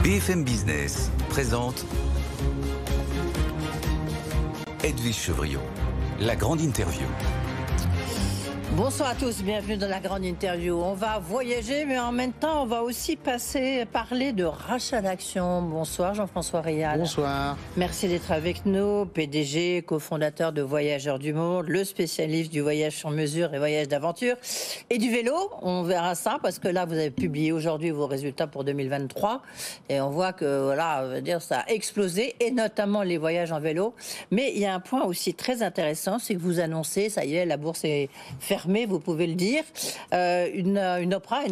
BFM Business présente Edwige Chevrillon, la grande interview. Bonsoir à tous, bienvenue dans la grande interview. On va voyager, mais en même temps, on va aussi parler de rachat d'actions. Bonsoir Jean-François Rial. Bonsoir. Merci d'être avec nous, PDG, cofondateur de Voyageurs du Monde, le spécialiste du voyage sur mesure et voyage d'aventure et du vélo. On verra ça parce que là, vous avez publié aujourd'hui vos résultats pour 2023 et on voit que voilà, on va dire, ça a explosé et notamment les voyages en vélo. Mais il y a un point aussi très intéressant, c'est que vous annoncez, ça y est, la bourse est fermée. Vous pouvez le dire, une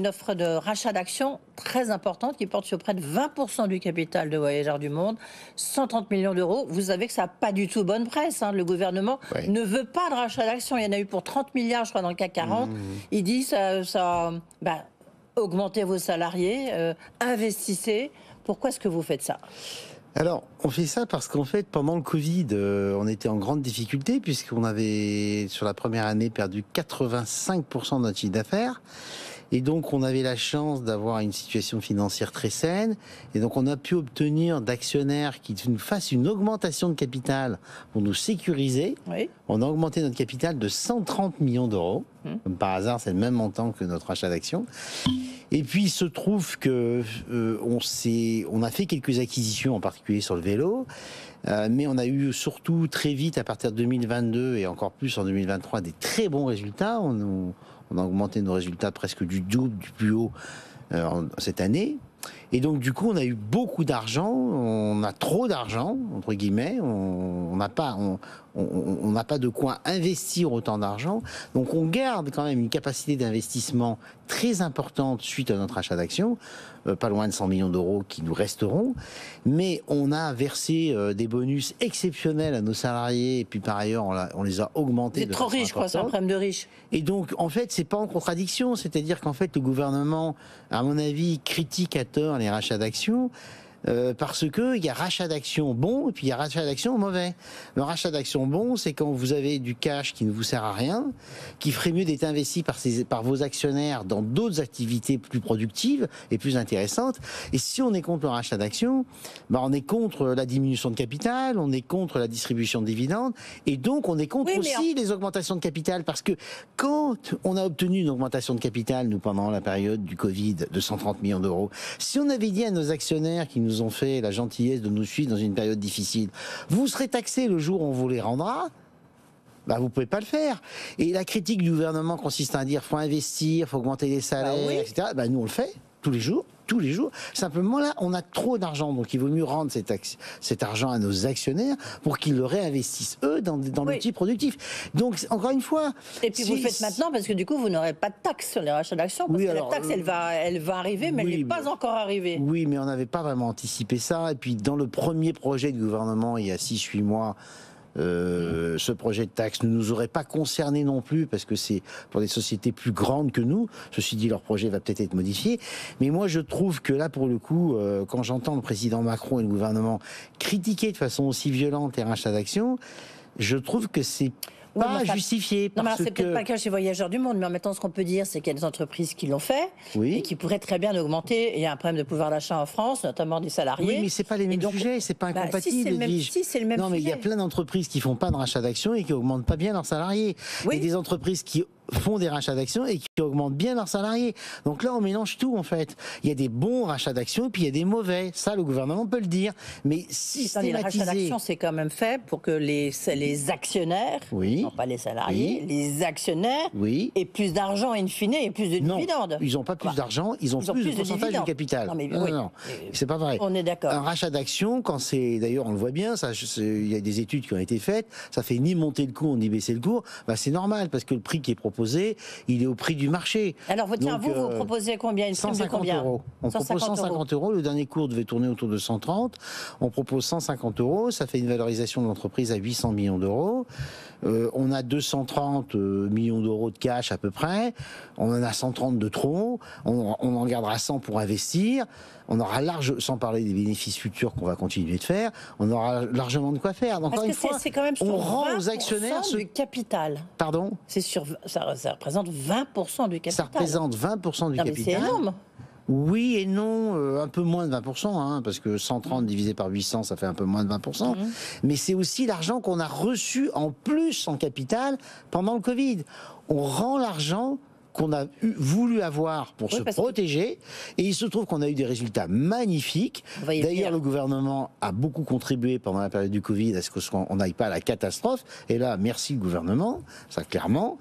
offre de rachat d'actions très importante qui porte sur près de 20% du capital de Voyageurs du Monde, 130 millions d'euros. Vous savez que ça n'a pas du tout bonne presse. Hein. Le gouvernement ne veut pas de rachat d'actions. Il y en a eu pour 30 milliards, je crois, dans le CAC 40. Il dit augmentez vos salariés, investissez. Pourquoi est-ce que vous faites ça ? Alors, on fait ça parce qu'en fait, pendant le Covid, on était en grande difficulté puisqu'on avait, sur la première année, perdu 85% de notre chiffre d'affaires. Et donc, on avait la chance d'avoir une situation financière très saine. Et donc, on a pu obtenir d'actionnaires qui nous fassent une augmentation de capital pour nous sécuriser. Oui. On a augmenté notre capital de 130 millions d'euros. Comme par hasard, c'est le même montant que notre achat d'actions. Et puis, il se trouve que on a fait quelques acquisitions, en particulier sur le vélo. Mais on a eu surtout très vite, à partir de 2022 et encore plus en 2023, des très bons résultats. On a augmenté nos résultats presque du double, du plus haut cette année. Et donc, du coup, on a eu beaucoup d'argent. On a trop d'argent, entre guillemets. On n'a pas de quoi investir autant d'argent. Donc, on garde quand même une capacité d'investissement très importante suite à notre achat d'actions. Pas loin de 100 millions d'euros qui nous resteront. Mais on a versé des bonus exceptionnels à nos salariés. Et puis, par ailleurs, on les a augmentés. C'est trop riche, quoi. C'est un problème de riche. Et donc, en fait, c'est pas en contradiction. C'est-à-dire qu'en fait, le gouvernement, à mon avis, critique à tort les rachats d'actions. Parce que il y a rachat d'actions bon et puis il y a rachat d'actions mauvais. Le rachat d'actions bon, c'est quand vous avez du cash qui ne vous sert à rien, qui ferait mieux d'être investi par vos actionnaires dans d'autres activités plus productives et plus intéressantes. Et si on est contre le rachat d'actions, on est contre la diminution de capital, on est contre la distribution de dividendes et donc on est contre aussi les augmentations de capital parce que quand on a obtenu une augmentation de capital, nous, pendant la période du Covid de 130 millions d'euros, si on avait dit à nos actionnaires qui nous ont fait la gentillesse de nous suivre dans une période difficile, vous serez taxés le jour où on vous les rendra, vous pouvez pas le faire. Et la critique du gouvernement consiste à dire faut investir, faut augmenter les salaires, etc. Nous on le fait tous les jours. Simplement là, on a trop d'argent, donc il vaut mieux rendre cet argent à nos actionnaires pour qu'ils le réinvestissent eux dans l'outil productif. Donc encore une fois. Et puis vous le faites maintenant parce que du coup vous n'aurez pas de taxe sur les rachats d'actions parce que la taxe elle va arriver, mais elle n'est pas encore arrivée. Oui, mais on n'avait pas vraiment anticipé ça. Et puis dans le premier projet du gouvernement, il y a 6-8 mois. Ce projet de taxe ne nous aurait pas concerné non plus parce que c'est pour des sociétés plus grandes que nous. Ceci dit, leur projet va peut-être être modifié. Mais moi, je trouve que là, pour le coup, quand j'entends le président Macron et le gouvernement critiquer de façon aussi violente les rachats d'actions, je trouve que c'est pas justifié. Non, mais c'est peut-être pas le cas chez Voyageurs du Monde, mais en même temps, ce qu'on peut dire, c'est qu'il y a des entreprises qui l'ont fait et qui pourraient très bien augmenter. Il y a un problème de pouvoir d'achat en France, notamment des salariés. Oui, mais c'est pas les mêmes sujets, c'est pas incompatible. Si, c'est le même non, mais sujet. il y a plein d'entreprises qui font pas de rachat d'actions et qui augmentent pas bien leurs salariés. Il y a des entreprises qui font des rachats d'actions et qui augmentent bien leurs salariés. Donc là, on mélange tout, en fait. Il y a des bons rachats d'actions et puis il y a des mauvais. Ça, le gouvernement peut le dire. Mais systématiser... Les rachats d'actions, c'est quand même fait pour que les actionnaires, non pas les salariés, les actionnaires aient plus d'argent in fine et plus de dividendes. Non, ils n'ont pas plus d'argent, ils ont plus de pourcentage du capital. Non, c'est pas vrai. On est d'accord. Un rachat d'actions, quand c'est... D'ailleurs, on le voit bien, il y a des études qui ont été faites, ça fait ni monter le cours, ni baisser le cours. C'est normal, parce que le prix qui est proposé, il est au prix du marché. Alors, vous proposez combien? Une 150 euros. On propose 150 euros. Le dernier cours devait tourner autour de 130. On propose 150 euros. Ça fait une valorisation de l'entreprise à 800 millions d'euros. On a 230 millions d'euros de cash à peu près. On en a 130 de trop. On en gardera 100 pour investir. On aura sans parler des bénéfices futurs qu'on va continuer de faire, on aura largement de quoi faire. Donc, encore une fois, c'est quand même on rend aux actionnaires du capital. Pardon ? Ça représente 20% du capital. Ça représente 20% du capital. C'est énorme. Oui et non, un peu moins de 20%, hein, parce que 130 divisé par 800, ça fait un peu moins de 20%. Mais c'est aussi l'argent qu'on a reçu en plus en capital pendant le Covid. On rend l'argent qu'on a voulu avoir pour se protéger, et il se trouve qu'on a eu des résultats magnifiques. D'ailleurs, le gouvernement a beaucoup contribué pendant la période du Covid à ce qu'on n'aille pas à la catastrophe, et là, merci le gouvernement, ça clairement,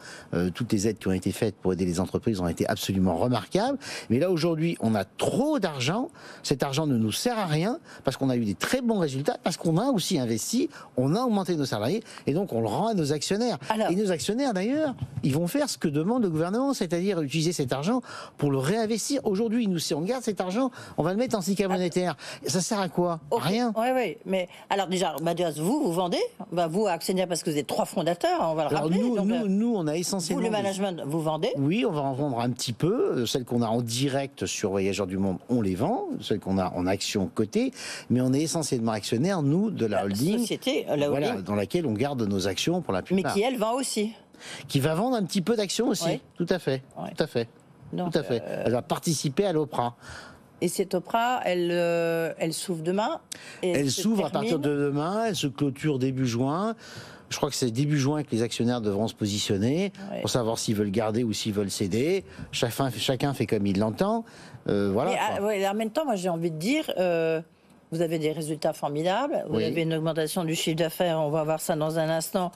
toutes les aides qui ont été faites pour aider les entreprises ont été absolument remarquables, mais là aujourd'hui, on a trop d'argent, cet argent ne nous sert à rien, parce qu'on a eu des très bons résultats, parce qu'on a aussi investi, on a augmenté nos salariés, et donc on le rend à nos actionnaires. Et nos actionnaires, d'ailleurs, ils vont faire ce que demande le gouvernement, c'est-à-dire utiliser cet argent pour le réinvestir. Aujourd'hui, nous, si on garde cet argent, on va le mettre en syndicat monétaire. Ça sert à quoi? Rien. Oui. Mais alors déjà, Mathias, vous vendez, vous actionnaire parce que vous êtes 3 fondateurs, on va le rappeler. Nous, on a essentiellement. Vous, le management, vous vendez? Oui, on va en vendre un petit peu. Celles qu'on a en direct sur Voyageurs du Monde, on les vend. Celles qu'on a en action cotée, mais on est essentiellement actionnaire, nous, de la holding, société, la holding, voilà, dans laquelle on garde nos actions pour la plupart. Mais qui elle vend aussi. Qui va vendre un petit peu d'actions aussi. Oui. Tout à fait. Oui. Tout à fait. Donc, tout à fait. Elle va participer à l'OPRA. Et cette OPRA, elle s'ouvre demain. Elle s'ouvre à partir de demain. Elle se clôture début juin. Je crois que c'est début juin que les actionnaires devront se positionner pour savoir s'ils veulent garder ou s'ils veulent céder. Chacun fait comme il l'entend. Voilà. Mais en même temps, moi j'ai envie de dire. Vous avez des résultats formidables, vous avez une augmentation du chiffre d'affaires, on va voir ça dans un instant,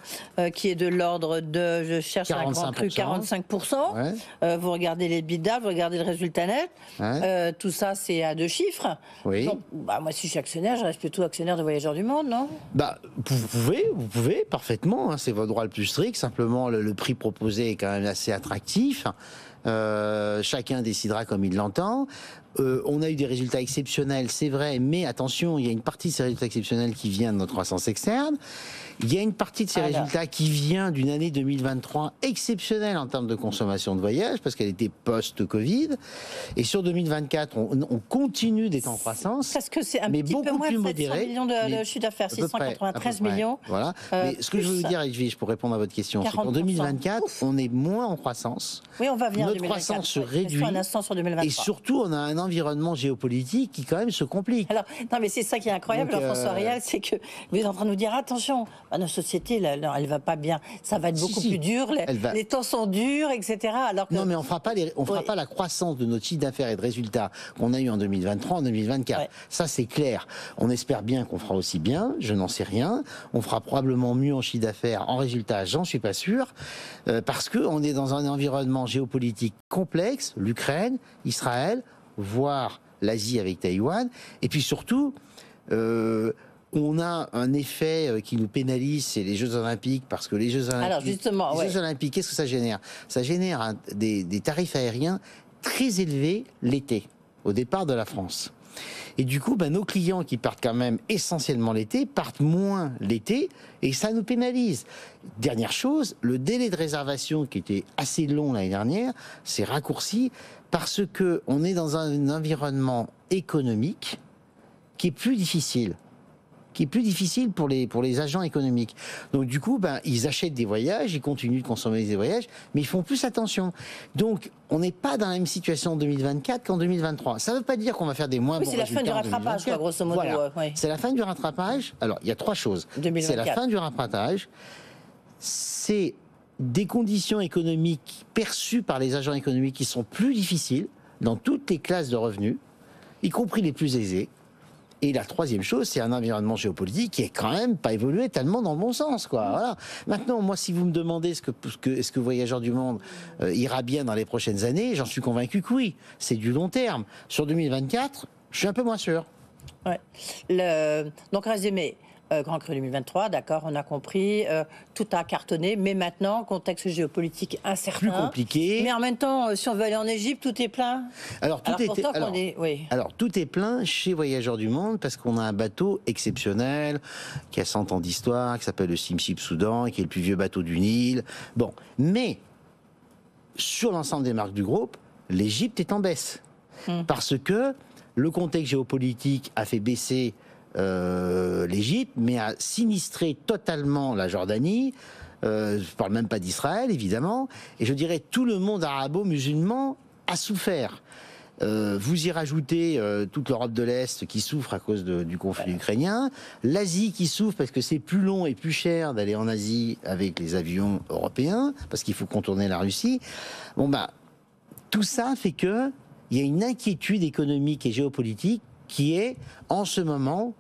qui est de l'ordre de, je cherche un grand cru, 45%. Vous regardez les bidas, vous regardez le résultat net, tout ça c'est à 2 chiffres. Donc, moi si je suis actionnaire, je reste plutôt actionnaire de Voyageurs du Monde, non? Vous pouvez parfaitement, hein, c'est votre droit le plus strict, simplement le prix proposé est quand même assez attractif. Chacun décidera comme il l'entend. On a eu des résultats exceptionnels, c'est vrai, mais attention, il y a une partie de ces résultats exceptionnels qui vient de notre croissance externe. Il y a une partie de ces résultats qui vient d'une année 2023 exceptionnelle en termes de consommation de voyage, parce qu'elle était post-Covid. Et sur 2024, on continue d'être en croissance. Parce que c'est un petit peu moins de 700 millions de chiffre d'affaires, 693 millions. Voilà. Mais ce que je veux vous dire, Edwige, pour répondre à votre question, c'est qu'en 2024, on est moins en croissance. Oui, on va venir Notre croissance se réduit. Un instant sur 2023. Et surtout, on a un environnement géopolitique qui quand même se complique. Alors, non, mais c'est ça qui est incroyable, Jean-François Réal, c'est que vous êtes en train de nous dire attention, notre société, là, non, elle va pas bien. Ça va être beaucoup plus dur. Les temps sont durs, etc. Alors que... Non, mais on fera pas fera pas la croissance de notre chiffre d'affaires et de résultats qu'on a eu en 2023, en 2024. Ça, c'est clair. On espère bien qu'on fera aussi bien. Je n'en sais rien. On fera probablement mieux en chiffre d'affaires, en résultats, j'en suis pas sûr, parce que on est dans un environnement géopolitique complexe. L'Ukraine, Israël, voire l'Asie avec Taïwan, et puis surtout. On a un effet qui nous pénalise, c'est les Jeux Olympiques, parce que les Jeux Olympiques, alors justement, Jeux Olympiques, qu'est-ce que ça génère? Ça génère des tarifs aériens très élevés l'été, au départ de la France. Et du coup, nos clients qui partent quand même essentiellement l'été, partent moins l'été, et ça nous pénalise. Dernière chose, le délai de réservation qui était assez long l'année dernière, s'est raccourci parce que on est dans un environnement économique qui est plus difficile. Pour les agents économiques. Donc du coup, ils achètent des voyages, ils continuent de consommer des voyages, mais ils font plus attention. Donc on n'est pas dans la même situation en 2024 qu'en 2023. Ça ne veut pas dire qu'on va faire des moins bons résultats. C'est la fin du rattrapage, quoi, grosso modo. Voilà. C'est la fin du rattrapage. Alors il y a 3 choses. C'est la fin du rattrapage. C'est des conditions économiques perçues par les agents économiques qui sont plus difficiles dans toutes les classes de revenus, y compris les plus aisés. Et la 3e chose, c'est un environnement géopolitique qui est quand même pas évolué tellement dans le bon sens, quoi. Voilà. Maintenant, moi, si vous me demandez est-ce que Voyageurs du Monde ira bien dans les prochaines années, j'en suis convaincu que oui. C'est du long terme. Sur 2024, je suis un peu moins sûr. Donc, résumé. Grand Cru 2023, d'accord, on a compris, tout a cartonné, mais maintenant, contexte géopolitique incertain. Plus compliqué. Mais en même temps, si on veut aller en Égypte, tout est plein. Alors, tout est plein chez Voyageurs du Monde, parce qu'on a un bateau exceptionnel, qui a 100 ans d'histoire, qui s'appelle le Steamship Soudan, qui est le plus vieux bateau du Nil. Bon, mais, sur l'ensemble des marques du groupe, l'Égypte est en baisse. Parce que le contexte géopolitique a fait baisser l'Égypte, mais a sinistré totalement la Jordanie. Je parle même pas d'Israël, évidemment. Et je dirais tout le monde arabo-musulman a souffert. Vous y rajoutez toute l'Europe de l'Est qui souffre à cause du conflit ukrainien, l'Asie qui souffre parce que c'est plus long et plus cher d'aller en Asie avec les avions européens, parce qu'il faut contourner la Russie. Bon bah, tout ça fait que il y a une inquiétude économique et géopolitique qui est en ce moment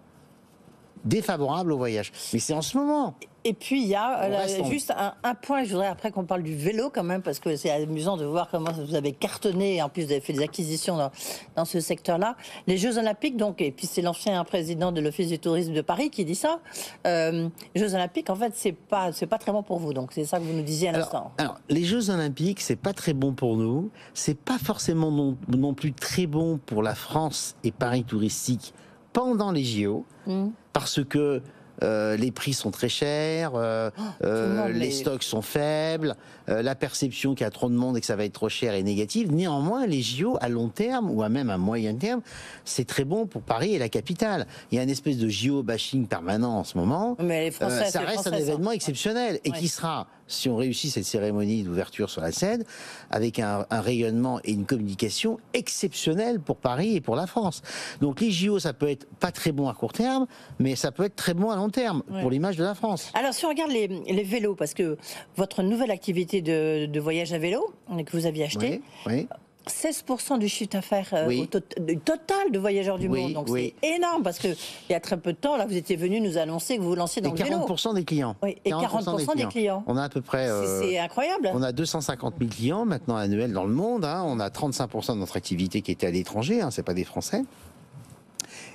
défavorable au voyage. Mais c'est en ce moment. Et puis il y a juste un point, je voudrais après qu'on parle du vélo quand même, parce que c'est amusant de voir comment vous avez cartonné, et en plus vous avez fait des acquisitions dans ce secteur-là. Les Jeux Olympiques, donc, et puis c'est l'ancien président de l'Office du tourisme de Paris qui dit ça, les Jeux Olympiques, en fait, c'est pas très bon pour vous, donc c'est ça que vous nous disiez à l'instant. Alors, les Jeux Olympiques, c'est pas très bon pour nous, c'est pas forcément non plus très bon pour la France et Paris touristique pendant les JO, parce que les prix sont très chers, les stocks sont faibles, la perception qu'il y a trop de monde et que ça va être trop cher est négative. Néanmoins, les JO à long terme ou à même à moyen terme, c'est très bon pour Paris et la capitale. Il y a une espèce de JO bashing permanent en ce moment. Mais les Français, ça reste un événement exceptionnel et qui sera, si on réussit cette cérémonie d'ouverture sur la scène, avec un rayonnement et une communication exceptionnelle pour Paris et pour la France. Donc les JO, ça peut être pas très bon à court terme, mais ça peut être très bon à long terme pour l'image de la France. Alors si on regarde les vélos, parce que votre nouvelle activité de voyage à vélo que vous aviez acheté, 16% du chiffre d'affaires du total de voyageurs du monde. Donc c'est énorme, parce qu'il y a très peu de temps, là, vous étiez venu nous annoncer que vous vous lanciez dans le vélo. 40% des clients. Oui, et 40% des clients. On a à peu près... c'est incroyable. On a 250 000 clients maintenant annuels dans le monde. On a 35% de notre activité qui était à l'étranger, c'est pas des Français,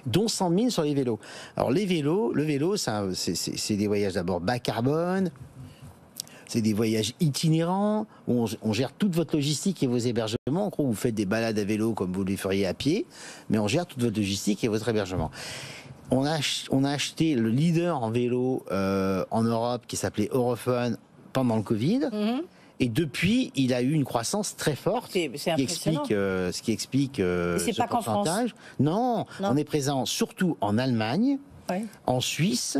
dont 100 000 sur les vélos. Alors le vélo, c'est des voyages d'abord bas carbone. C'est des voyages itinérants où on gère toute votre logistique et vos hébergements. En gros, vous faites des balades à vélo comme vous les feriez à pied, mais on gère toute votre logistique et votre hébergement. On a acheté le leader en vélo en Europe qui s'appelait Eurofun pendant le Covid. Et depuis, il a eu une croissance très forte, ce qui explique c'est ce pas pourcentage. Non, on est présent surtout en Allemagne, en Suisse,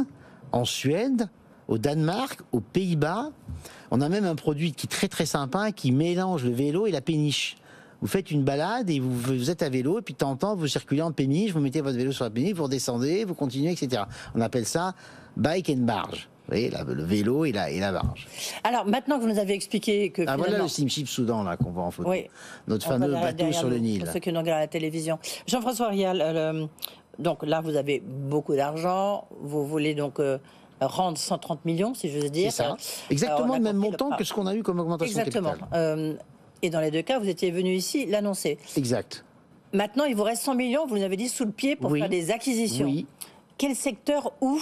en Suède, au Danemark, aux Pays-Bas. On a même un produit qui est très très sympa, qui mélange le vélo et la péniche. Vous faites une balade et vous êtes à vélo, et puis de temps en temps, vous circulez en péniche, vous mettez votre vélo sur la péniche, vous redescendez, vous continuez, etc. On appelle ça bike and barge. Vous voyez, le vélo et la barge. Alors, maintenant que vous nous avez expliqué que finalement... voilà le steamship Soudan, là, qu'on voit en photo. Notre fameux bateau sur le Nil. Pour ceux qui nous regardent à la télévision. Jean-François Rial, donc là, vous avez beaucoup d'argent, vous voulez donc... rendre 130 millions, si je veux dire. C'est ça. Exactement le même montant que ce qu'on a eu comme augmentation de capital. Et dans les deux cas, vous étiez venu ici l'annoncer. Exact. Maintenant, il vous reste 100 millions, vous nous avez dit, sous le pied pour faire des acquisitions. Oui. Quel secteur, où,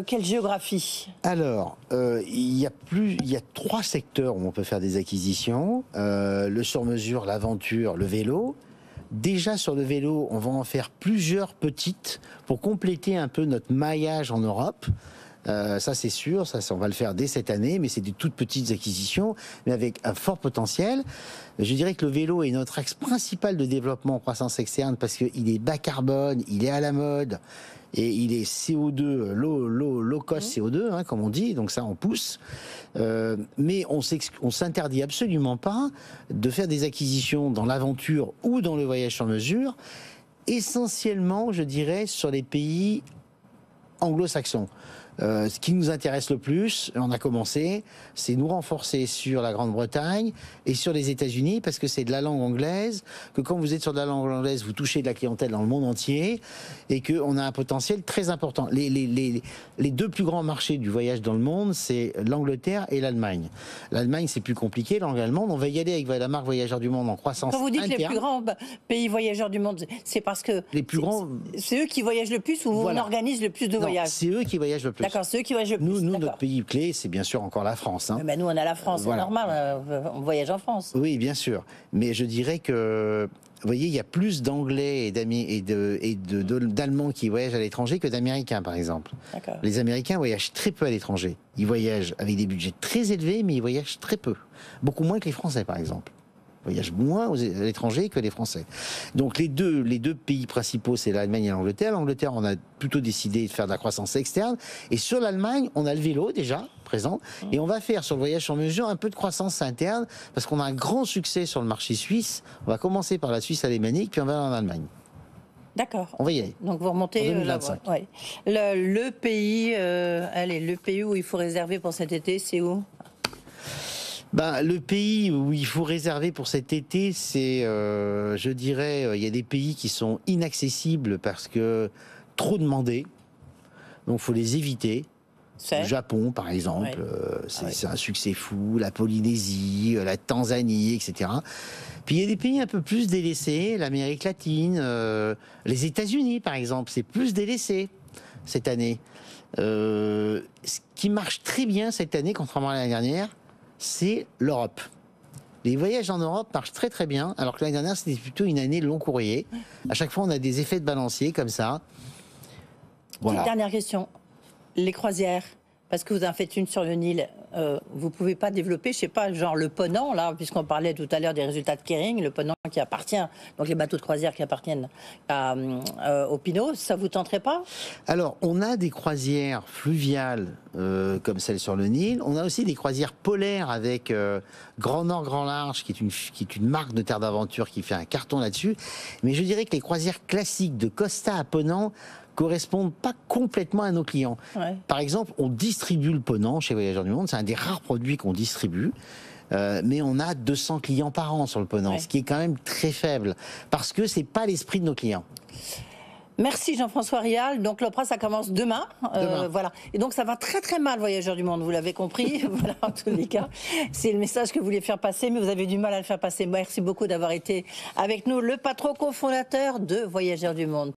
quelle géographie? Alors, il y a 3 secteurs où on peut faire des acquisitions. Le sur-mesure, l'aventure, le vélo. Déjà sur le vélo, on va en faire plusieurs petites pour compléter un peu notre maillage en Europe. Ça c'est sûr, on va le faire dès cette année, mais c'est des toutes petites acquisitions, mais avec un fort potentiel. Je dirais que le vélo est notre axe principal de développement en croissance externe parce qu'il est bas carbone, il est à la mode, et il est CO2, low cost CO2, comme on dit, donc ça on pousse. Mais on s'interdit absolument pas de faire des acquisitions dans l'aventure ou dans le voyage sur mesure, essentiellement, je dirais, sur les pays anglo-saxons. Ce qui nous intéresse le plus, on a commencé, c'est nous renforcer sur la Grande-Bretagne et sur les États-Unis, parce que c'est de la langue anglaise, que quand vous êtes sur de la langue anglaise, vous touchez de la clientèle dans le monde entier, et qu'on a un potentiel très important. Les 2 plus grands marchés du voyage dans le monde, c'est l'Angleterre et l'Allemagne. L'Allemagne, c'est plus compliqué, langue allemande. On va y aller avec la marque Voyageurs du Monde en croissance interne. Quand vous dites interne. Les plus grands pays voyageurs du monde, c'est parce que les plus grands, c'est eux qui voyagent le plus, ou on organise le plus de voyages? C'est eux qui voyagent le plus. D'accord, c'est eux qui voyagent le plus. Nous notre pays clé, c'est bien sûr encore la France. Mais nous, on a la France, c'est normal, on voyage en France. Oui, bien sûr. Mais je dirais que, vous voyez, il y a plus d'Anglais et d'Allemands qui voyagent à l'étranger que d'Américains, par exemple. Les Américains voyagent très peu à l'étranger. Ils voyagent avec des budgets très élevés, mais ils voyagent très peu. Beaucoup moins que les Français, par exemple. voyagent moins à l'étranger que les Français. Donc les deux pays principaux, c'est l'Allemagne et l'Angleterre. L'Angleterre, on a plutôt décidé de faire de la croissance externe. Et sur l'Allemagne, on a le vélo déjà présent. Et on va faire sur le voyage sur mesure un peu de croissance interne parce qu'on a un grand succès sur le marché suisse. On va commencer par la Suisse alémanique, puis on va aller en Allemagne. D'accord. On va y aller. Donc vous remontez en 2025. Le pays, allez, le pays où il faut réserver pour cet été, c'est où? Le pays où il faut réserver pour cet été, c'est, je dirais, il y a des pays qui sont inaccessibles parce que trop demandés, donc faut les éviter. Le Japon, par exemple, c'est un succès fou, la Polynésie, la Tanzanie, etc. Puis il y a des pays un peu plus délaissés, l'Amérique latine, les États-Unis, par exemple, c'est plus délaissé cette année. Ce qui marche très bien cette année, contrairement à l'année dernière, c'est l'Europe. Les voyages en Europe marchent très très bien, alors que l'année dernière, c'était plutôt une année long courrier. À chaque fois, on a des effets de balancier comme ça. Voilà. Dernière question. Les croisières, parce que vous en faites une sur le Nil, vous pouvez pas développer, je sais pas, genre le Ponant, là, puisqu'on parlait tout à l'heure des résultats de Kering, le Ponant qui appartient, donc les bateaux de croisière qui appartiennent au Pinot, ça vous tenterait pas? Alors, on a des croisières fluviales comme celle sur le Nil. On a aussi des croisières polaires avec Grand Nord, Grand Large, qui est une marque de terre d'aventure qui fait un carton là-dessus. Mais je dirais que les croisières classiques de Costa à Ponant correspondent pas complètement à nos clients. Par exemple, on distribue le Ponant chez Voyageurs du Monde, c'est un des rares produits qu'on distribue, mais on a 200 clients par an sur le Ponant, ce qui est quand même très faible, parce que c'est pas l'esprit de nos clients. Merci Jean-François Rial. Donc l'Opéra, ça commence demain. Voilà. Et donc ça va très très mal, Voyageurs du Monde, vous l'avez compris. Voilà, en tous les cas, c'est le message que vous vouliez faire passer, mais vous avez du mal à le faire passer. Merci beaucoup d'avoir été avec nous, le patron cofondateur de Voyageurs du Monde.